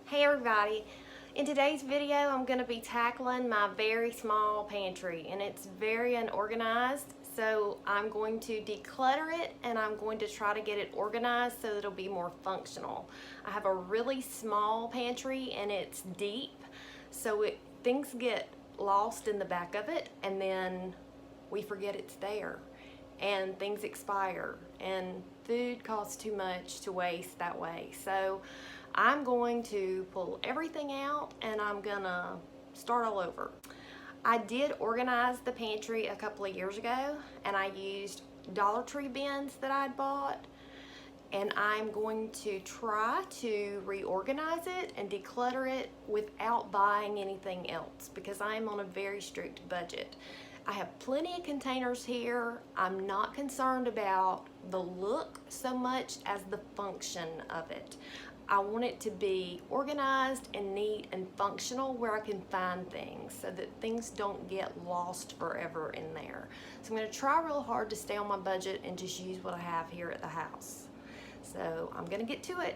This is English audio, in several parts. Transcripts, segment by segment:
Hey everybody, in today's video I'm going to be tackling my very small pantry, and it's very unorganized, so I'm going to declutter it and I'm going to try to get it organized so that it'll be more functional. I have a really small pantry and it's deep, so things get lost in the back of it and then we forget it's there and things expire and food costs too much to waste that way. So I'm going to pull everything out and I'm gonna start all over. I did organize the pantry a couple of years ago and I used Dollar Tree bins that I'd bought, and I'm going to try to reorganize it and declutter it without buying anything else because I'm on a very strict budget. I have plenty of containers here. I'm not concerned about the look so much as the function of it. I want it to be organized and neat and functional where I can find things so that things don't get lost forever in there. So I'm going to try real hard to stay on my budget and just use what I have here at the house. So I'm going to get to it.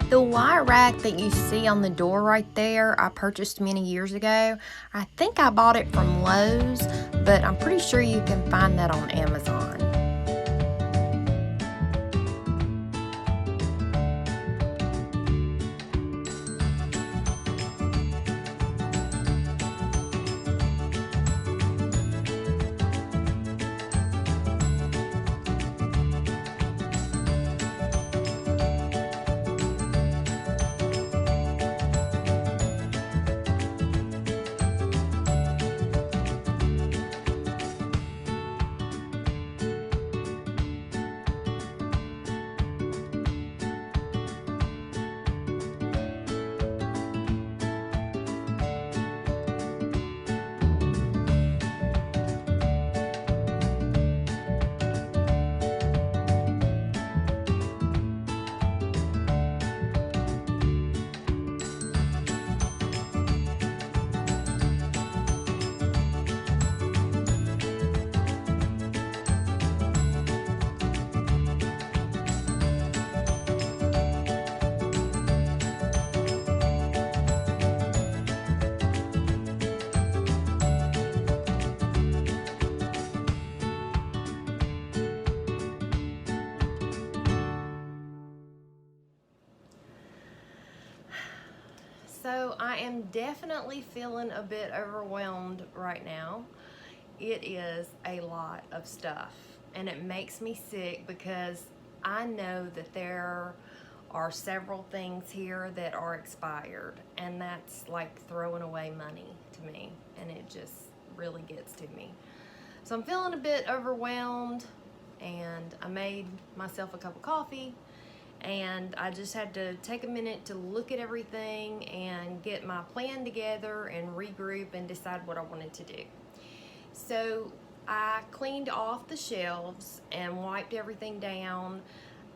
The wire rack that you see on the door right there, I purchased many years ago. I think I bought it from Lowe's, but I'm pretty sure you can find that on Amazon. So I am definitely feeling a bit overwhelmed right now. It is a lot of stuff and it makes me sick because I know that there are several things here that are expired, and that's like throwing away money to me, and it just really gets to me. So I'm feeling a bit overwhelmed, and I made myself a cup of coffee and I just had to take a minute to look at everything and get my plan together and regroup and decide what I wanted to do. So I cleaned off the shelves and wiped everything down.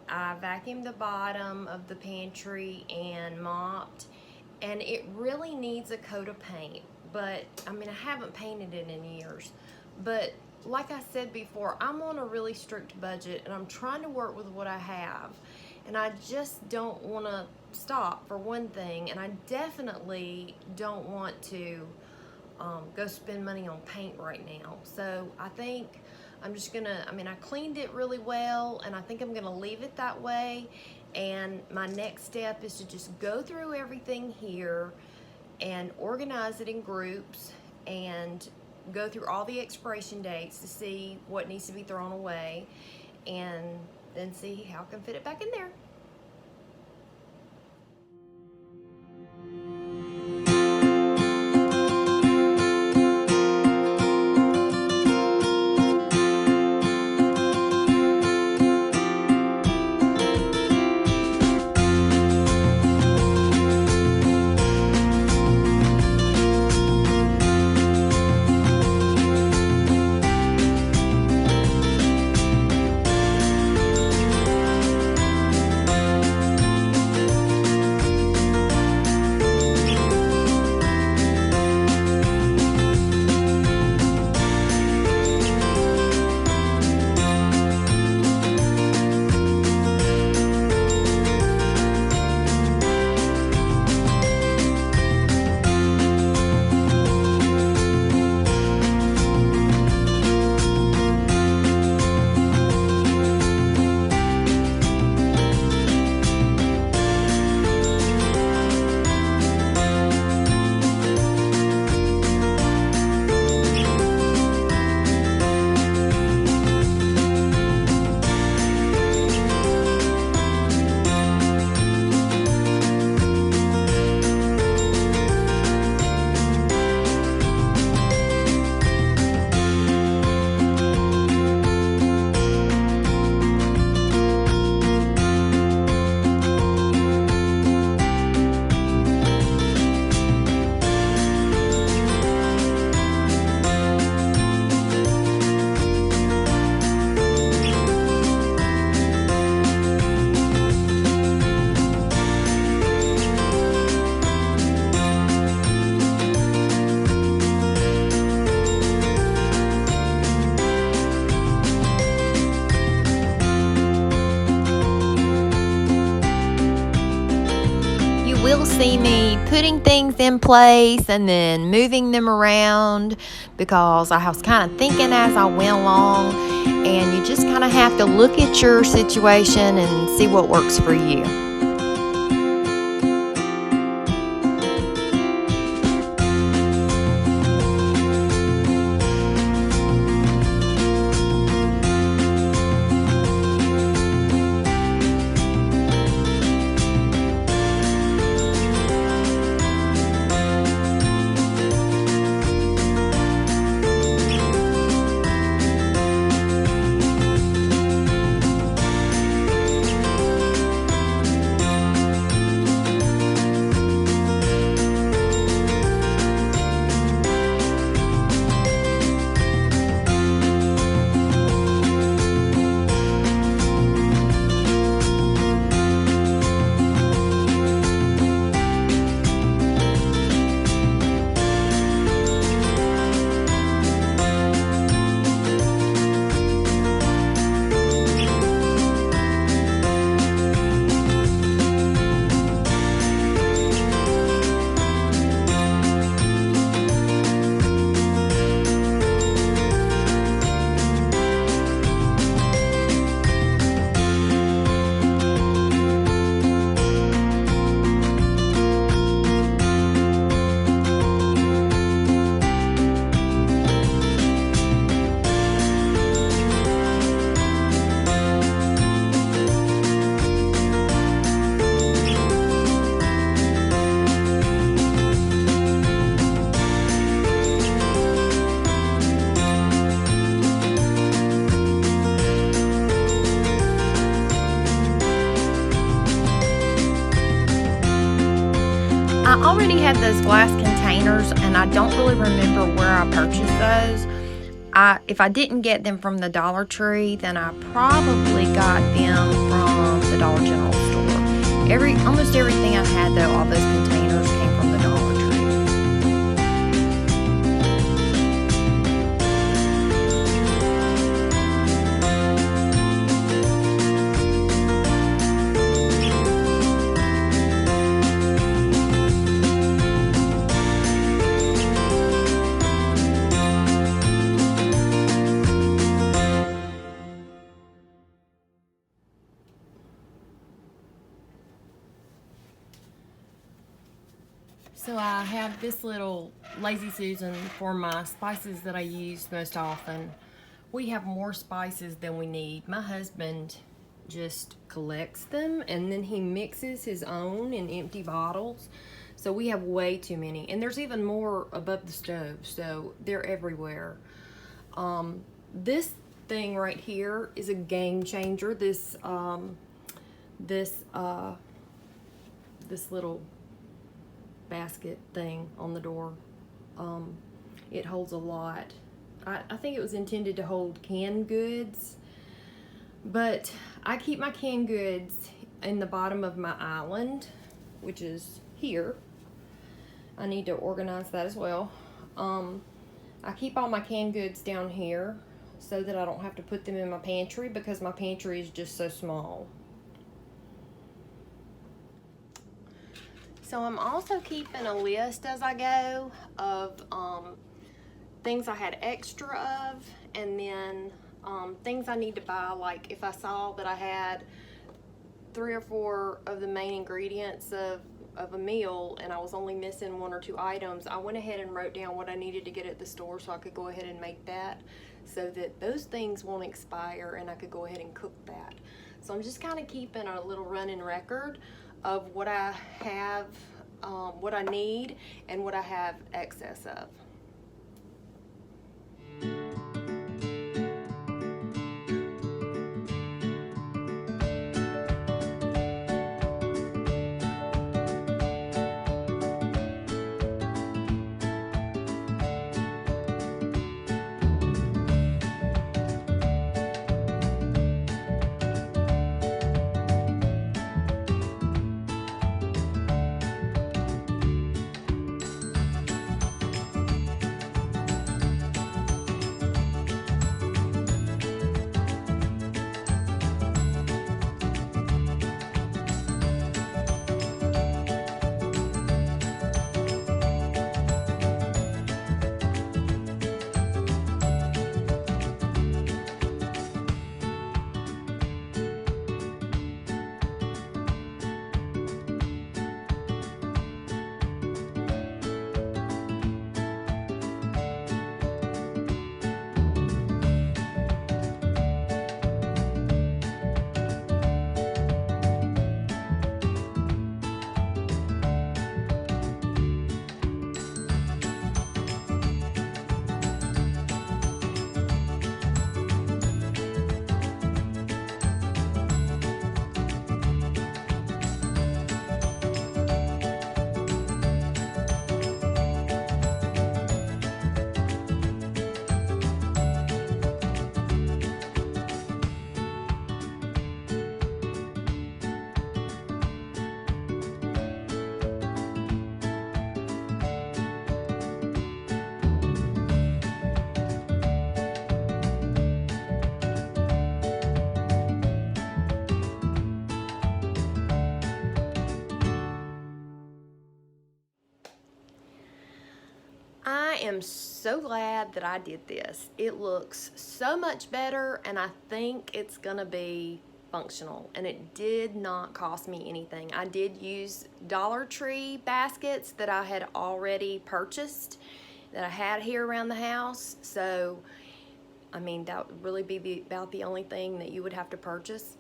I vacuumed the bottom of the pantry and mopped, and it really needs a coat of paint, but I mean, I haven't painted it in years. But like I said before, I'm on a really strict budget and I'm trying to work with what I have, and I just don't want to stop, for one thing, and I definitely don't want to go spend money on paint right now. So I think I'm just gonna, I cleaned it really well, and I think I'm gonna leave it that way. And my next step is to just go through everything here and organize it in groups and go through all the expiration dates to see what needs to be thrown away, and then see how I can fit it back in there. Will see me putting things in place and then moving them around, because I was kind of thinking as I went along, and you just kind of have to look at your situation and see what works for you. have those glass containers, and I don't really remember where I purchased those. If I didn't get them from the Dollar Tree, then I probably got them from the Dollar General store. Almost everything I had, though, all those containers came from the Dollar Tree. So I have this little Lazy Susan for my spices that I use most often. We have more spices than we need. My husband just collects them and then he mixes his own in empty bottles. So we have way too many. And there's even more above the stove, so they're everywhere. This thing right here is a game changer. This little basket thing on the door, it holds a lot. I think it was intended to hold canned goods, but I keep my canned goods in the bottom of my island, which is here. I need to organize that as well. I keep all my canned goods down here so that I don't have to put them in my pantry, because my pantry is just so small. So I'm also keeping a list as I go of things I had extra of, and then things I need to buy. Like if I saw that I had 3 or 4 of the main ingredients of a meal and I was only missing 1 or 2 items, I went ahead and wrote down what I needed to get at the store so I could go ahead and make that, so that those things won't expire and I could go ahead and cook that. So I'm just kind of keeping a little running record of what I have, what I need, and what I have excess of. I am so glad that I did this. It looks so much better, and I think it's gonna be functional, and it did not cost me anything. I did use Dollar Tree baskets that I had already purchased, that I had here around the house. So I mean, that would really be about the only thing that you would have to purchase.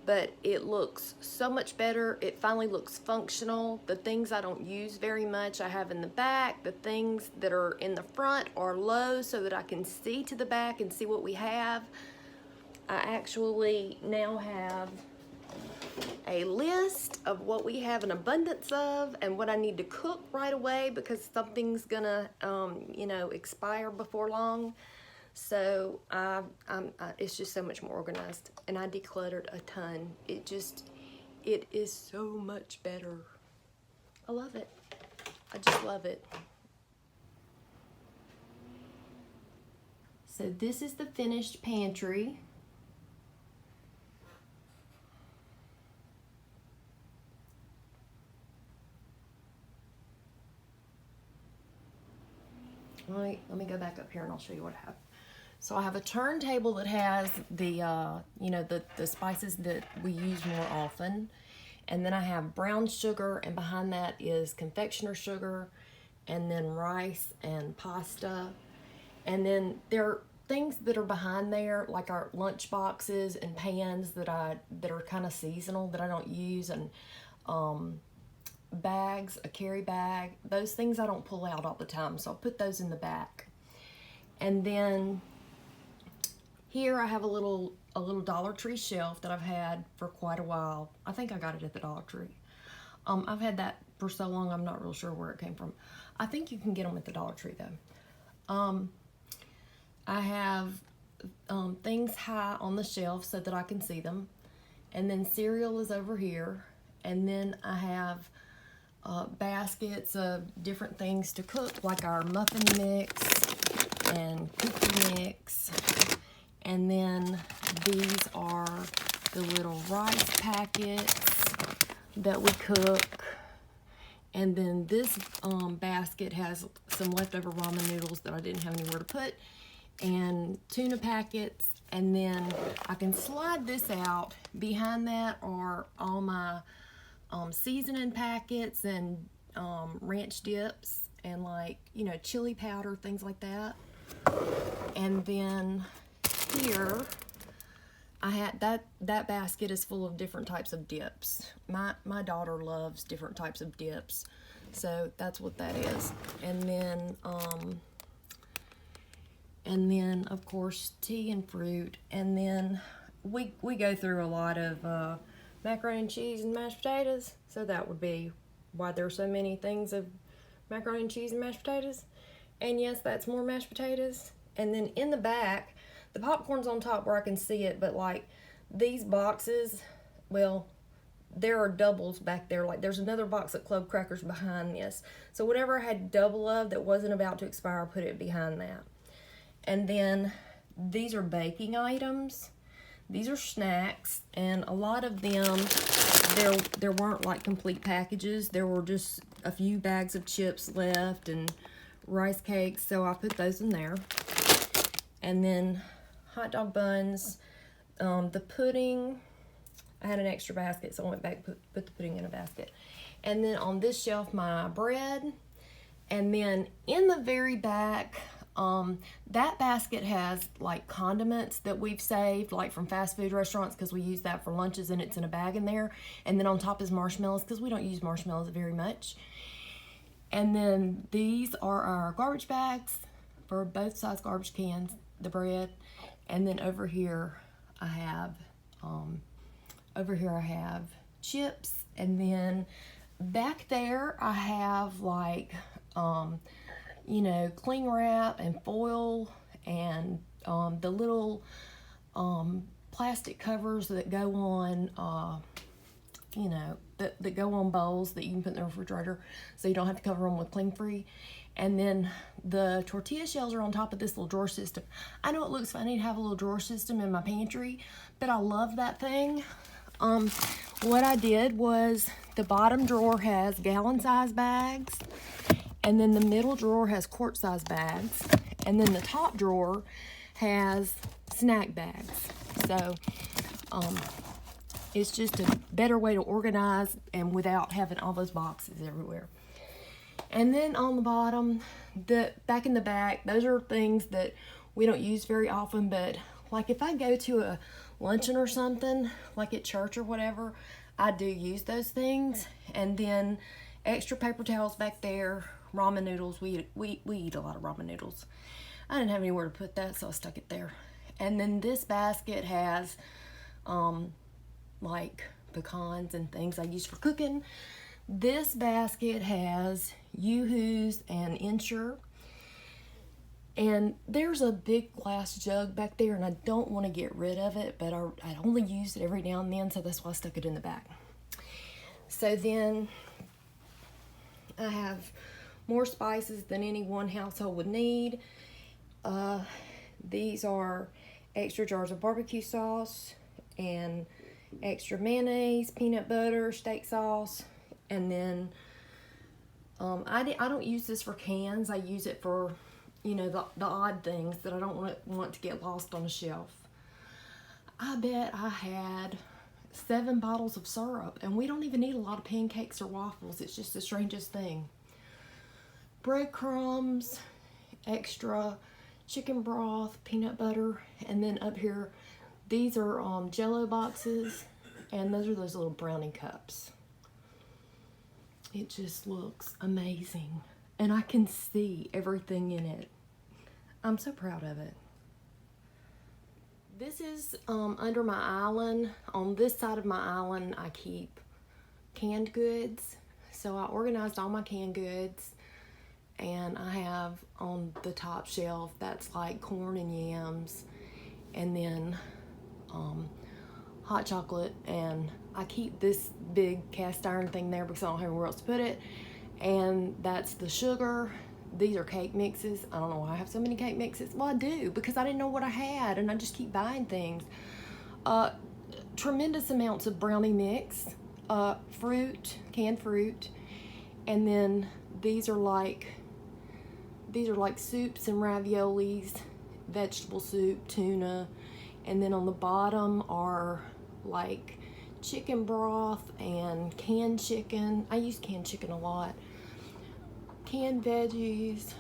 But it looks so much better. It finally looks functional. The things I don't use very much I have in the back. The things that are in the front are low so that I can see to the back and see what we have. I actually now have a list of what we have an abundance of and what I need to cook right away because something's gonna, you know, expire before long. So it's just so much more organized, and I decluttered a ton. It is so much better. I love it. I just love it. So this is the finished pantry. Let me go back up here and I'll show you what I have. So I have a turntable that has the, you know, the spices that we use more often. And then I have brown sugar, and behind that is confectioner sugar, and then rice and pasta. And then there are things that are behind there, like our lunch boxes and pans that are kind of seasonal that I don't use, and bags, a carry bag. Those things I don't pull out all the time, so I'll put those in the back. And then here I have a little Dollar Tree shelf that I've had for quite a while. I think I got it at the Dollar Tree. I've had that for so long I'm not real sure where it came from. I think you can get them at the Dollar Tree though. I have things high on the shelf so that I can see them. And then cereal is over here. And then I have baskets of different things to cook, like our muffin mix and cookie mix. And then these are the little rice packets that we cook. And then this basket has some leftover ramen noodles that I didn't have anywhere to put, and tuna packets. And then I can slide this out. Behind that are all my seasoning packets and ranch dips and, like, you know, chili powder, things like that. And then here I had that basket is full of different types of dips. My daughter loves different types of dips, so that's what that is. And then of course tea and fruit. And then we go through a lot of macaroni and cheese and mashed potatoes, so that would be why there are so many things of macaroni and cheese and mashed potatoes. And yes, that's more mashed potatoes. And then in the back, the popcorn's on top where I can see it, but like these boxes, well, there are doubles back there. Like there's another box of club crackers behind this. So whatever I had double of that wasn't about to expire, I put it behind that. And then these are baking items. These are snacks, and a lot of them, there weren't like complete packages. There were just a few bags of chips left and rice cakes, so I put those in there. And then hot dog buns, the pudding, I had an extra basket, so I went back and put the pudding in a basket. And then on this shelf, my bread. And then in the very back, that basket has like condiments that we've saved, like from fast food restaurants, because we use that for lunches, and it's in a bag in there. And then on top is marshmallows, because we don't use marshmallows very much. And then these are our garbage bags for both size garbage cans, the bread. And then over here I have chips. And then back there I have like you know, cling wrap and foil and the little plastic covers that go on you know, that go on bowls that you can put in the refrigerator, so you don't have to cover them with cling free. And then the tortilla shells are on top of this little drawer system. I know it looks funny to have a little drawer system in my pantry, but I love that thing. What I did was the bottom drawer has gallon size bags, and then the middle drawer has quart size bags, and then the top drawer has snack bags. So it's just a better way to organize and without having all those boxes everywhere. And then on the bottom, back in the back, those are things that we don't use very often, but like if I go to a luncheon or something, like at church or whatever, I do use those things. And then extra paper towels back there, ramen noodles. We eat a lot of ramen noodles. I didn't have anywhere to put that, so I stuck it there. And then this basket has like pecans and things I use for cooking. This basket has Yoo-Hoos and Ensure. And there's a big glass jug back there, and I don't want to get rid of it, but I only use it every now and then, so that's why I stuck it in the back. So then I have more spices than any one household would need. These are extra jars of barbecue sauce and extra mayonnaise, peanut butter, steak sauce, and then I don't use this for cans. I use it for, you know, the odd things that I don't want to get lost on the shelf. I bet I had 7 bottles of syrup, and we don't even need a lot of pancakes or waffles. It's just the strangest thing. Breadcrumbs, extra chicken broth, peanut butter, and then up here, these are Jell-O boxes, and those are those little brownie cups. It just looks amazing, and I can see everything in it. I'm so proud of it. This is under my island. On this side of my island, I keep canned goods. So I organized all my canned goods, and I have on the top shelf, that's like corn and yams, and then hot chocolate, and I keep this big cast iron thing there because I don't have anywhere else to put it, and that's the sugar. These are cake mixes. I don't know why I have so many cake mixes. Well, I do, because I didn't know what I had, and I just keep buying things. Tremendous amounts of brownie mix, fruit, canned fruit, and then these are like soups and raviolis, vegetable soup, tuna, and then on the bottom are like chicken broth and canned chicken. I use canned chicken a lot. Canned veggies,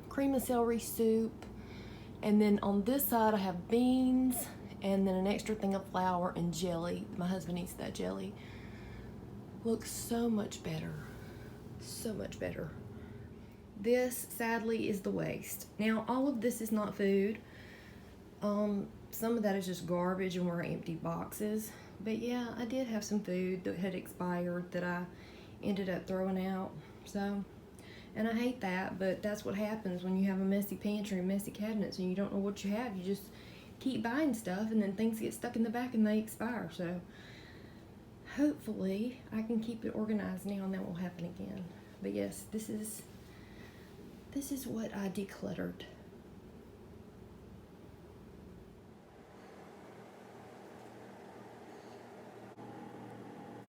cream and celery soup, and then on this side I have beans, and then an extra thing of flour and jelly. My husband eats that jelly. Looks so much better, so much better. This, sadly, is the waste. Now, all of this is not food. Some of that is just garbage and were empty boxes. But yeah, I did have some food that had expired that I ended up throwing out. So, and I hate that, but that's what happens when you have a messy pantry and messy cabinets and you don't know what you have. You just keep buying stuff, and then things get stuck in the back and they expire. So hopefully I can keep it organized now, and that won't happen again. But yes, this is what I decluttered.